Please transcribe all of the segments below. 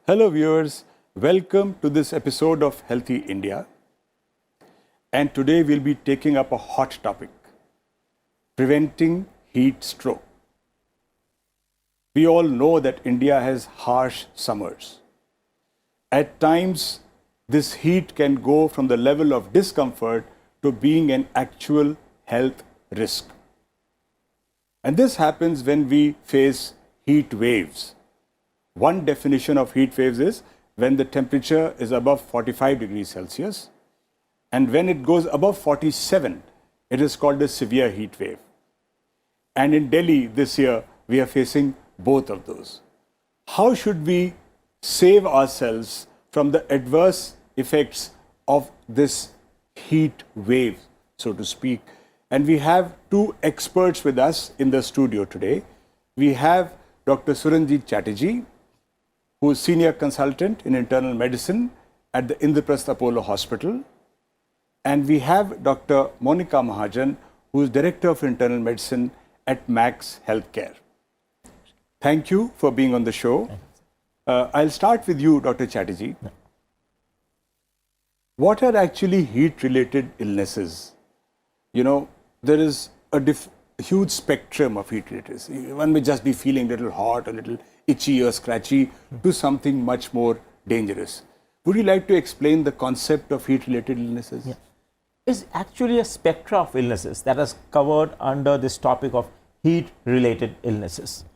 Hello viewers, welcome to this episode of Healthy India. And today we'll be taking up a hot topic, preventing heat stroke. We all know that India has harsh summers. At times, this heat can go from the level of discomfort to being an actual health risk. And this happens when we face heat waves. One definition of heat waves is when the temperature is above 45 degrees Celsius, and when it goes above 47, it is called a severe heat wave. And in Delhi this year, we are facing both of those. How should we save ourselves from the adverse effects of this heat wave, so to speak? And we have two experts with us in the studio today. We have Dr. Chaterjee, who is Senior Consultant in Internal Medicine at the Indraprastha Apollo Hospital. And we have Dr. Monica Mahajan, who is Director of Internal Medicine at Max Healthcare. Thank you for being on the show. I'll start with you, Dr. Chaterjee. What are actually heat-related illnesses? You know, there is a huge spectrum of heat-related. One may just be feeling a little hot, a little itchy or scratchy, to something much more dangerous. Would you like to explain the concept of heat-related illnesses? Yeah. It's actually a spectrum of illnesses that is covered under this topic of heat-related illnesses.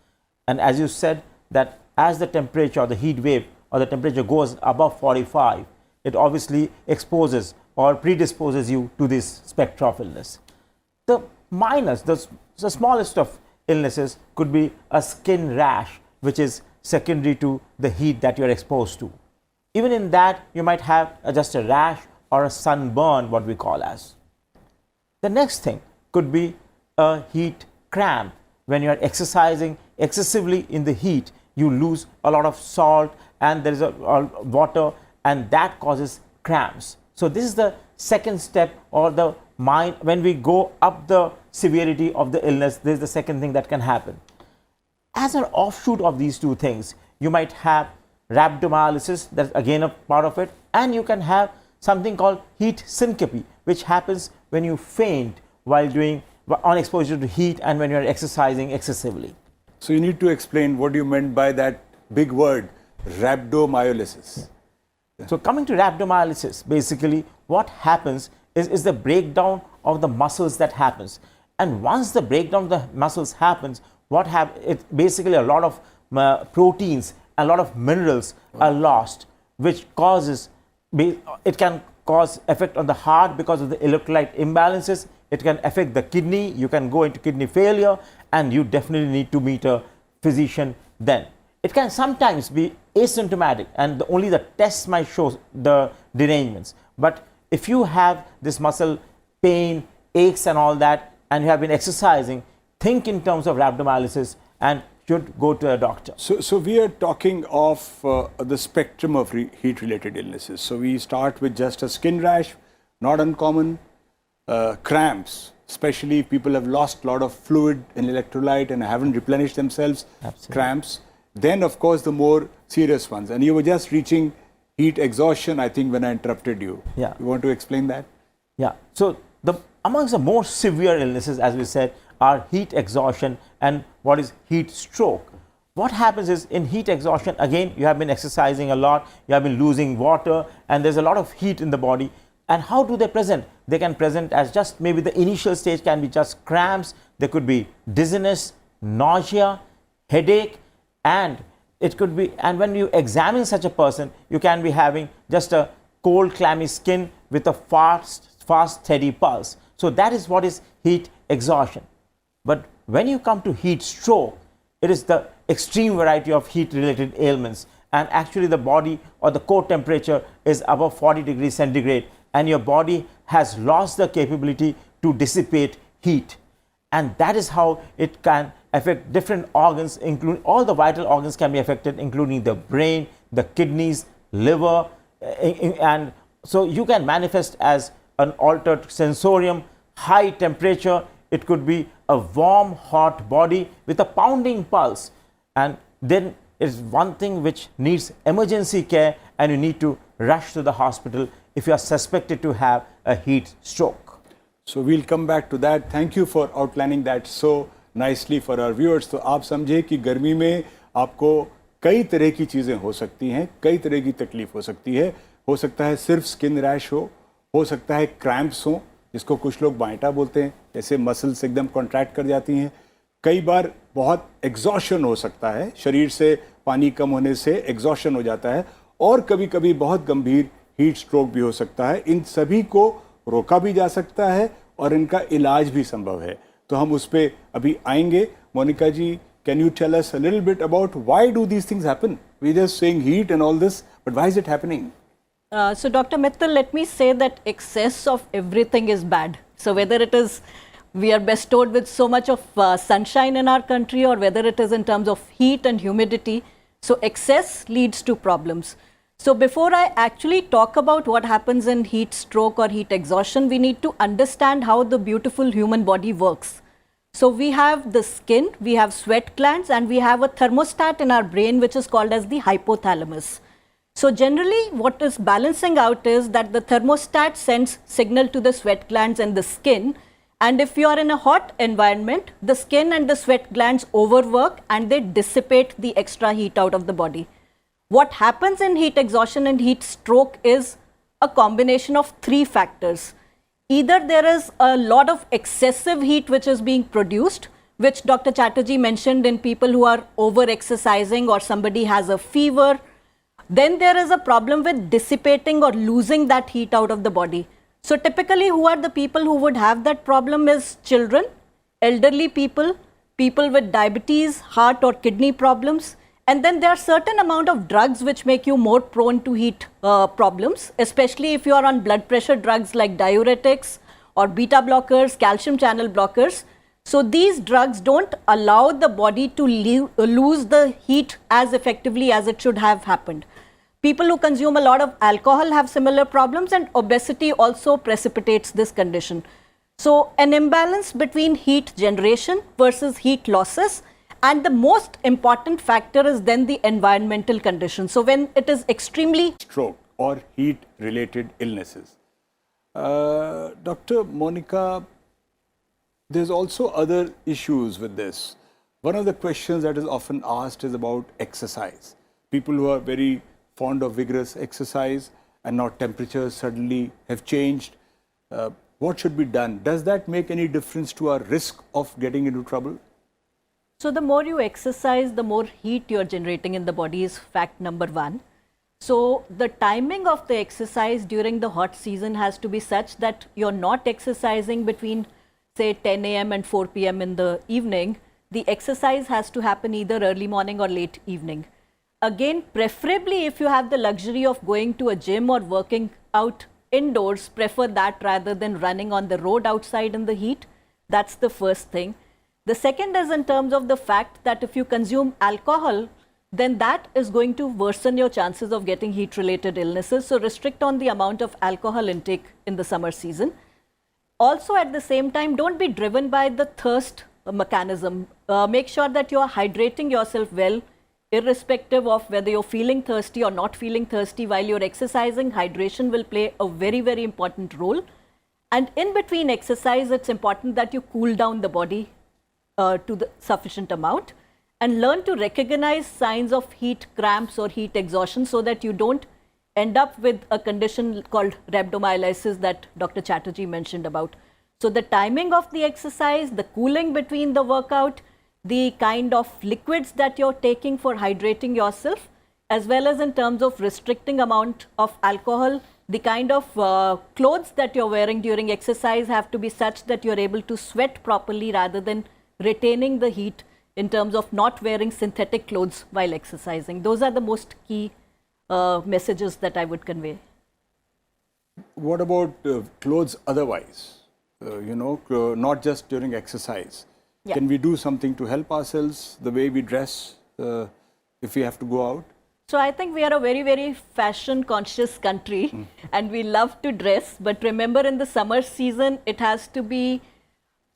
And as you said, that as the temperature or the heat wave or the temperature goes above 45, it obviously exposes or predisposes you to this spectrum of illness. The smallest of illnesses could be a skin rash, which is secondary to the heat that you're exposed to. Even in that, you might have just a rash or a sunburn, what we call as. The next thing could be a heat cramp. When you're exercising excessively in the heat, you lose a lot of salt and there is water, and that causes cramps. So this is the second step, or the mind. When we go up the severity of the illness, this is the second thing that can happen. As an offshoot of these two things, you might have rhabdomyolysis, that's again a part of it, and you can have something called heat syncope, which happens when you faint while on exposure to heat and when you're exercising excessively. So you need to explain what you meant by that big word, rhabdomyolysis. Yeah. So coming to rhabdomyolysis, basically what happens is the breakdown of the muscles that happens. And once the breakdown of the muscles happens, it's basically a lot of proteins, a lot of minerals are lost, which causes, it can cause effect on the heart because of the electrolyte imbalances. It can affect the kidney. You can go into kidney failure, and you definitely need to meet a physician then. It can sometimes be asymptomatic, and only the tests might show the derangements. But if you have this muscle pain, aches and all that, and you have been exercising, think in terms of rhabdomyolysis and should go to a doctor. So we are talking of the spectrum of heat-related illnesses. So we start with just a skin rash, not uncommon, cramps, especially if people have lost a lot of fluid and electrolyte and haven't replenished themselves. Absolutely. Cramps. Then, of course, the more serious ones. And you were just reaching heat exhaustion, I think, when I interrupted you. Yeah. You want to explain that? Yeah. So amongst the more severe illnesses, as we said, are heat exhaustion and what is heat stroke. What happens is, in heat exhaustion, again, you have been exercising a lot, you have been losing water, and there's a lot of heat in the body. And how do they present? They can present as just maybe the initial stage can be just cramps. There could be dizziness, nausea, headache, and it could be, and when you examine such a person, you can be having just a cold, clammy skin with a fast, steady pulse. So that is what is heat exhaustion. But when you come to heat stroke, it is the extreme variety of heat-related ailments, and actually the body or the core temperature is above 40 degrees centigrade, and your body has lost the capability to dissipate heat. And that is how it can affect different organs, including all the vital organs can be affected, including the brain, the kidneys, liver, and so you can manifest as an altered sensorium, high temperature. It could be a warm, hot body with a pounding pulse, and then It is one thing which needs emergency care, and you need to rush to the hospital if you are suspected to have a heat stroke. So we'll come back to that. Thank you for outlining that so nicely for our viewers. तो आप समझे कि गर्मी में आपको कई तरह की चीज़ें हो सकती हैं, कई तरह की तकलीफ हो सकता है सिर्फ स्किन रैश हो सकता है क्रैम्प्स हो, जिसको कुछ लोग बाइटा बोलते हैं, जैसे मसल्स एकदम कॉन्ट्रैक्ट कर जाती हैं। कई बार बहुत एग्जॉशन हो सकता है, शरीर से पानी कम होने से एग्जॉशन हो जाता है, और कभी कभी बहुत गंभीर हीट स्ट्रोक भी हो सकता है। इन सभी को रोका भी जा सकता है और इनका इलाज भी संभव है, तो हम उस पर अभी आएंगे। Monika ji, can you tell us a little bit about why do these things happen? We just saying heat and all this, but why is it happening? So Dr. Mithal, let me say that excess of everything is bad. So whether it is we are bestowed with so much of sunshine in our country, or whether it is in terms of heat and humidity, so excess leads to problems. So before I actually talk about what happens in heat stroke or heat exhaustion, we need to understand how the beautiful human body works. So we have the skin, we have sweat glands, and we have a thermostat in our brain which is called as the hypothalamus. So generally what is balancing out is that the thermostat sends signal to the sweat glands and the skin, and if you are in a hot environment, the skin and the sweat glands overwork and they dissipate the extra heat out of the body. What happens in heat exhaustion and heat stroke is a combination of three factors. Either there is a lot of excessive heat which is being produced, which Dr. Chaterjee mentioned in people who are over exercising, or somebody has a fever. Then there is a problem with dissipating or losing that heat out of the body. So typically who are the people who would have that problem is children, elderly people, people with diabetes, heart or kidney problems. And then there are certain amount of drugs which make you more prone to heat problems, especially if you are on blood pressure drugs like diuretics or beta blockers, calcium channel blockers. So these drugs don't allow the body to lose the heat as effectively as it should have happened. People who consume a lot of alcohol have similar problems, and obesity also precipitates this condition. So an imbalance between heat generation versus heat losses, and the most important factor is then the environmental conditions. So when it is extremely stroke or heat related illnesses. Dr. Monica, there's also other issues with this. One of the questions that is often asked is about exercise. People who are very fond of vigorous exercise and now temperatures suddenly have changed. What should be done? Does that make any difference to our risk of getting into trouble? So the more you exercise, the more heat you're generating in the body is fact number one. So the timing of the exercise during the hot season has to be such that you're not exercising between say 10 a.m. and 4 p.m. in the evening. The exercise has to happen either early morning or late evening. Again, preferably if you have the luxury of going to a gym or working out indoors, prefer that rather than running on the road outside in the heat. That's the first thing. The second is in terms of the fact that if you consume alcohol, then that is going to worsen your chances of getting heat related illnesses. So restrict on the amount of alcohol intake in the summer season. Also at the same time, don't be driven by the thirst mechanism. Make sure that you are hydrating yourself well, irrespective of whether you're feeling thirsty or not feeling thirsty. While you're exercising, hydration will play a very, very important role. And in between exercise, it's important that you cool down the body to the sufficient amount, and learn to recognize signs of heat cramps or heat exhaustion so that you don't end up with a condition called rhabdomyolysis that Dr. Chaterjee mentioned about. So the timing of the exercise, the cooling between the workout, the kind of liquids that you're taking for hydrating yourself, as well as in terms of restricting amount of alcohol, the kind of clothes that you're wearing during exercise have to be such that you're able to sweat properly rather than retaining the heat in terms of not wearing synthetic clothes while exercising. Those are the most key messages that I would convey. What about clothes otherwise? Not just during exercise. Yeah. Can we do something to help ourselves, the way we dress, if we have to go out? So I think we are a very, very fashion conscious country and we love to dress. But remember, in the summer season, it has to be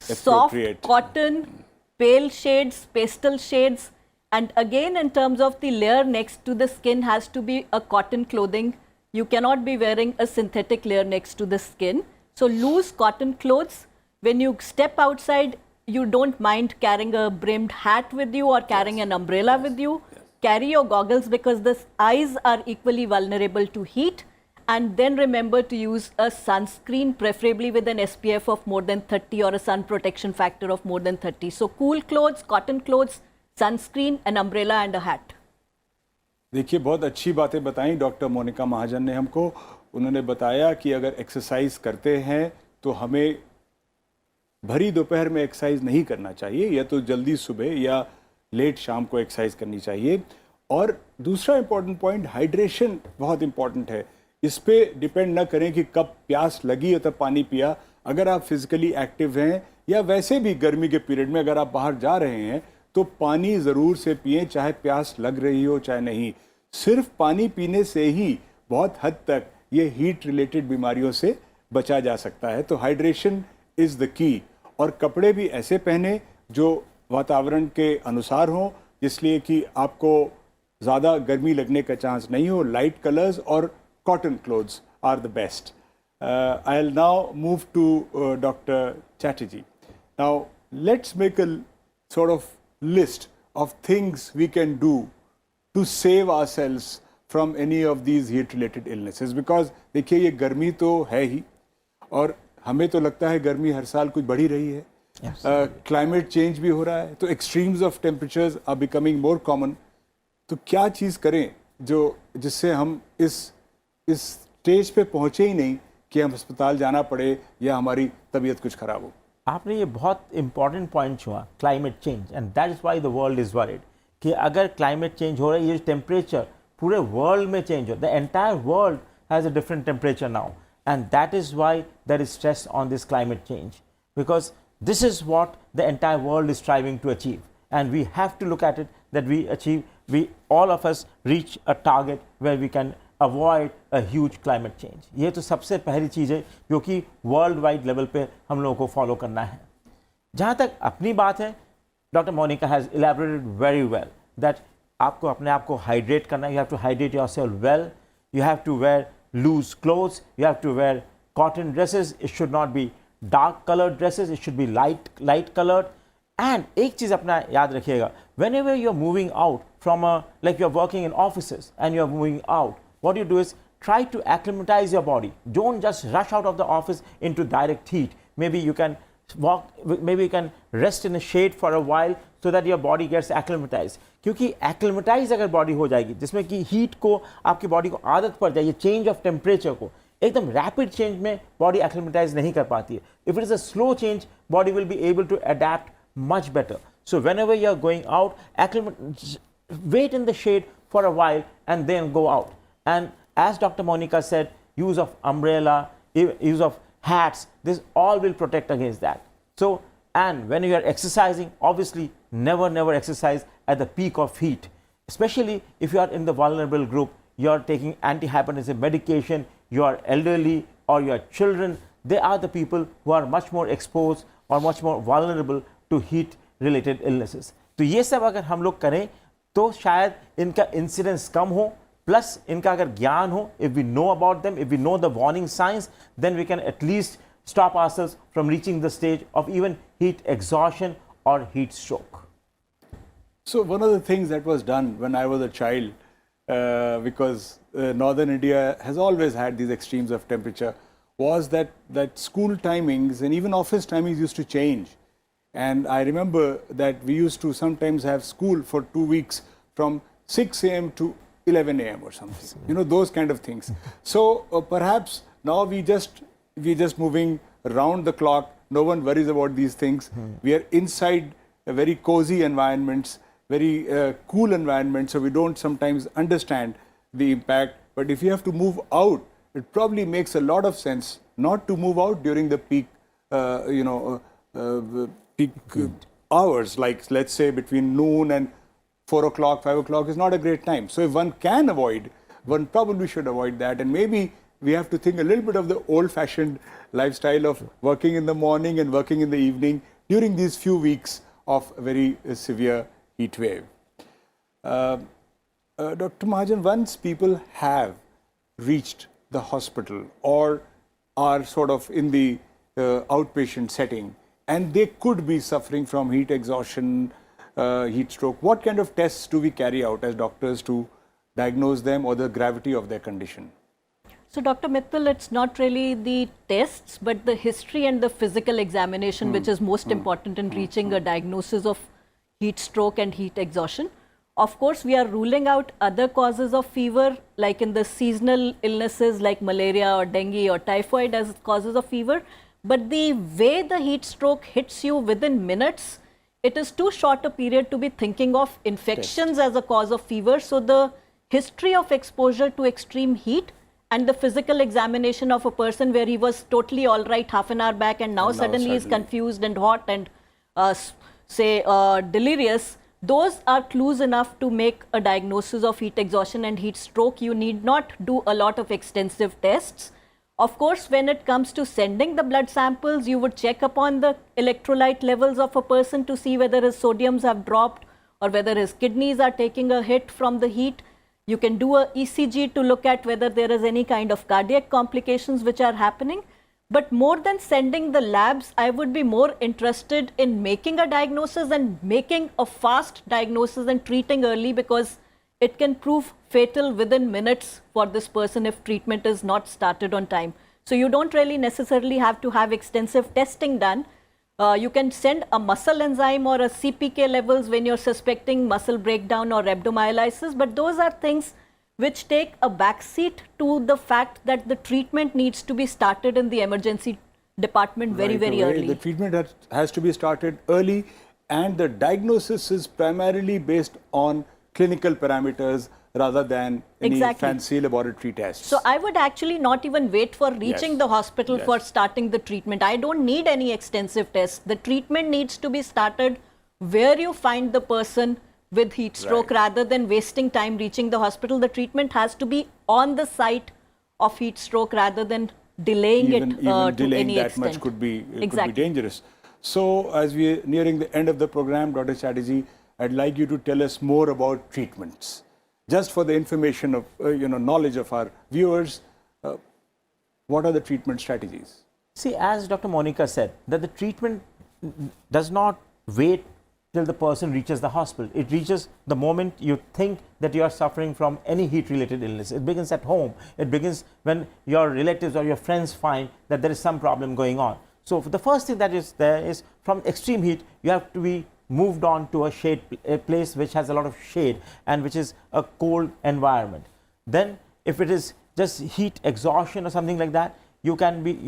soft cotton, pale shades, pastel shades, And again, in terms of the layer next to the skin has to be a cotton clothing. You cannot be wearing a synthetic layer next to the skin. So loose cotton clothes. When you step outside, you don't mind carrying a brimmed hat with you or carrying an umbrella with you. Carry your goggles because the eyes are equally vulnerable to heat. And then remember to use a sunscreen, preferably with an SPF of more than 30 or a sun protection factor of more than 30. So cool clothes, cotton clothes, sunscreen, an umbrella and a hat. देखिए बहुत अच्छी बातें बताई doctor Monika महाजन ने हमको. उन्होंने बताया कि अगर एक्सरसाइज करते हैं तो हमें भरी दोपहर में एक्सरसाइज नहीं करना चाहिए, या तो जल्दी सुबह या लेट शाम को एक्सरसाइज करनी चाहिए. और दूसरा इम्पॉर्टेंट पॉइंट, हाइड्रेशन बहुत इम्पॉर्टेंट है. इस पे डिपेंड ना करें कि कब प्यास लगी है तब पानी पिया. अगर आप फिजिकली एक्टिव हैं या वैसे भी गर्मी के पीरियड में अगर आप बाहर जा रहे हैं तो पानी ज़रूर से पिएं, चाहे प्यास लग रही हो चाहे नहीं. सिर्फ पानी पीने से ही बहुत हद तक ये हीट रिलेटेड बीमारियों से बचा जा सकता है. तो हाइड्रेशन इज़ द की. और कपड़े भी ऐसे पहने जो वातावरण के अनुसार हों, इसलिए कि आपको ज़्यादा गर्मी लगने का चांस नहीं हो. लाइट कलर्स और cotton clothes are the best. I'll now move to Dr. Chaterjee. Now, let's make a sort of list of things we can do to save ourselves from any of these heat-related illnesses. Because देखिए ये गर्मी तो है ही, और हमें तो लगता है गर्मी हर साल कुछ बढ़ी रही है. क्लाइमेट चेंज भी हो रहा है, तो extremes of temperatures are becoming more common. तो क्या चीज़ करें जिससे हम इस स्टेज पे पहुंचे ही नहीं कि हम अस्पताल जाना पड़े या हमारी तबीयत कुछ खराब हो. आपने ये बहुत इंपॉर्टेंट पॉइंट छुआ, climate change, and that is why the world is worried कि अगर क्लाइमेट चेंज हो रहा है, ये टेम्परेचर पूरे वर्ल्ड में चेंज हो, the entire world has a different temperature now, and that is why there is stress on this climate change, because this is what the entire world is striving to achieve, and we have to look at it that we achieve, we all of us reach a target where we can avoid a huge climate change. ये तो सबसे पहली चीज़ है जो कि world wide level पे हम लोगों को फॉलो करना है. जहाँ तक अपनी बात है, doctor Monika has elaborated very well that आपको अपने आप को हाइड्रेट करना है. You have to hydrate yourself well, you have to wear loose clothes, you have to wear cotton dresses, it should not be dark coloured dresses, it should be light coloured. And एक चीज़ अपना याद रखिएगा, whenever you are moving out from like you are working in offices and you are moving out, what you do is try to acclimatize your body. Don't just rush out of the office into direct heat. Maybe you can walk, maybe you can rest in the shade for a while so that your body gets acclimatized. क्योंकि acclimatize अगर body हो जाएगी, जिसमें कि heat को आपकी body को आदत पड़ जाएगी, change of temperature को, एकदम rapid change में body acclimatize नहीं कर पाती है. If it is a slow change, body will be able to adapt much better. So whenever you are going out, wait in the shade for a while and then go out. And as Dr. Monica said, use of umbrella, use of hats, this all will protect against that. So, and when you are exercising, obviously never exercise at the peak of heat, especially if you are in the vulnerable group, you are taking antihypertensive medication, you are elderly or you are children. They are the people who are much more exposed or much more vulnerable to heat related illnesses. तो ये सब अगर हम लोग करें तो शायद इनका इंसिडेंस कम हो, प्लस इनका अगर ज्ञान हो, if we know about them, if we know the warning science, then we can at least stop ourselves from reaching the stage of even heat exhaustion or heat stroke. So one of the things that was done when I was a child, because northern India has always had these extremes of temperature, was that school timings and even office timings used to change. And I remember that we used to sometimes have school for 2 weeks from 6 a.m. to 11 a.m. or something, you know, those kind of things. So perhaps now we just moving around the clock. No one worries about these things. We are inside a very cozy environments, very cool environments, so we don't sometimes understand the impact. But if you have to move out, it probably makes a lot of sense not to move out during the peak, peak hours, like let's say between noon and 4 o'clock, 5 o'clock is not a great time. So if one can avoid, one probably should avoid that. And maybe we have to think a little bit of the old-fashioned lifestyle of working in the morning and working in the evening during these few weeks of very severe heat wave. Dr. Mahajan, once people have reached the hospital or are sort of in the outpatient setting and they could be suffering from heat exhaustion, heat stroke, what kind of tests do we carry out as doctors to diagnose them or the gravity of their condition? So, Dr. Mithal, it's not really the tests, but the history and the physical examination which is most important in reaching a diagnosis of heat stroke and heat exhaustion. Of course, we are ruling out other causes of fever, like in the seasonal illnesses like malaria or dengue or typhoid as causes of fever. But the way the heat stroke hits you within minutes, it is too short a period to be thinking of infections as a cause of fever. So, the history of exposure to extreme heat and the physical examination of a person where he was totally all right half an hour back and now suddenly is confused and hot and delirious, those are clues enough to make a diagnosis of heat exhaustion and heat stroke. You need not do a lot of extensive tests. Of course, when it comes to sending the blood samples, you would check upon the electrolyte levels of a person to see whether his sodiums have dropped or whether his kidneys are taking a hit from the heat. You can do a ECG to look at whether there is any kind of cardiac complications which are happening. But more than sending the labs, I would be more interested in making a diagnosis and making a fast diagnosis and treating early, because it can prove fatal within minutes for this person if treatment is not started on time. So you don't really necessarily have to have extensive testing done. You can send a muscle enzyme or a CPK levels when you're suspecting muscle breakdown or rhabdomyolysis, but those are things which take a backseat to the fact that the treatment needs to be started in the emergency department very, very early. The treatment has to be started early, and the diagnosis is primarily based on clinical parameters rather than any fancy laboratory tests. So I would actually not even wait for reaching the hospital for starting the treatment. I don't need any extensive tests. The treatment needs to be started where you find the person with heat stroke rather than wasting time reaching the hospital. The treatment has to be on the site of heat stroke rather than delaying even to delaying any that extent. much could be dangerous. So as we are nearing the end of the program, Dr. Chaterjee, I'd like you to tell us more about treatments. Just for the information of, knowledge of our viewers, what are the treatment strategies? See, as Dr. Monica said, that the treatment does not wait till the person reaches the hospital. It reaches the moment you think that you are suffering from any heat-related illness. It begins at home. It begins when your relatives or your friends find that there is some problem going on. So the first thing that is there is, from extreme heat, you have to be moved on to a place which has a lot of shade and which is a cold environment. Then if it is just heat exhaustion or something like that, you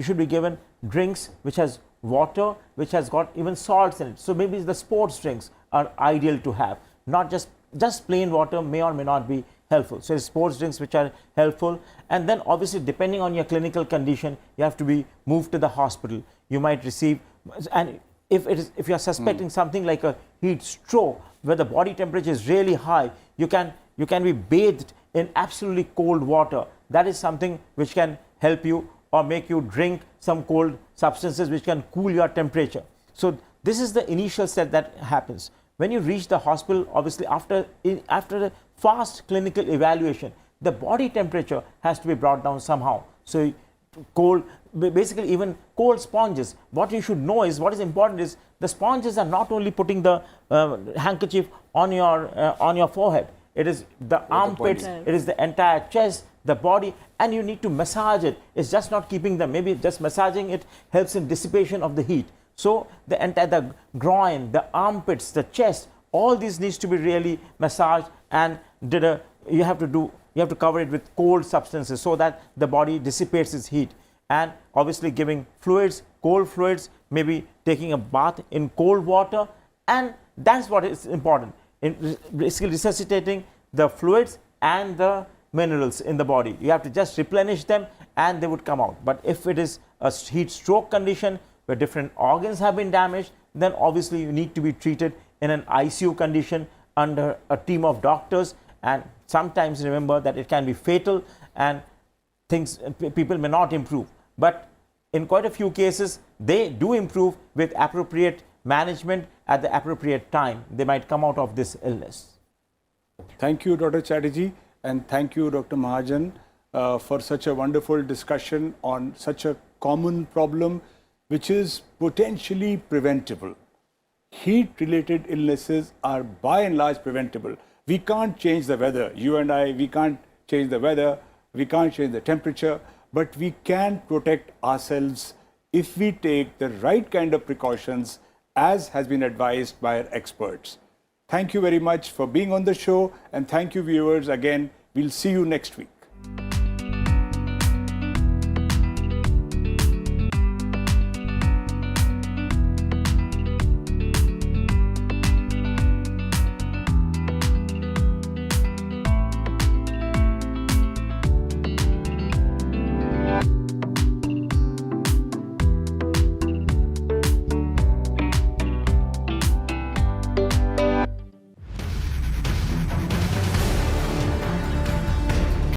should be given drinks which has water, which has got even salts in it. So maybe the sports drinks are ideal to have. Not just plain water may or may not be helpful. So sports drinks which are helpful, and then obviously depending on your clinical condition, you have to be moved to the hospital. You might receive, and if you are suspecting something like a heat stroke where the body temperature is really high, you can be bathed in absolutely cold water. That is something which can help you, or make you drink some cold substances which can cool your temperature. So this is the initial step that happens. When you reach the hospital, obviously after a fast clinical evaluation, the body temperature has to be brought down somehow. So basically even cold sponges. What you should know is, what is important is, the sponges are not only putting the handkerchief on your forehead. It is the armpits, it is the entire chest, the body, and you need to massage it. It's just not keeping them. Maybe just massaging it helps in dissipation of the heat. So the groin, the armpits, the chest, all these needs to be really massaged, and you have to cover it with cold substances so that the body dissipates its heat. And obviously giving fluids, cold fluids, maybe taking a bath in cold water, and that's what is important. In basically resuscitating the fluids and the minerals in the body. You have to just replenish them and they would come out. But if it is a heat stroke condition where different organs have been damaged, then obviously you need to be treated in an ICU condition under a team of doctors. And sometimes remember that it can be fatal and people may not improve. But in quite a few cases, they do improve with appropriate management at the appropriate time. They might come out of this illness. Thank you, Dr. Chaterjee, and thank you, Dr. Mahajan, for such a wonderful discussion on such a common problem which is potentially preventable. Heat-related illnesses are by and large preventable. We can't change the weather. You and I, we can't change the weather, we can't change the temperature, but we can protect ourselves if we take the right kind of precautions as has been advised by our experts. Thank you very much for being on the show, and thank you, viewers. Again, we'll see you next week.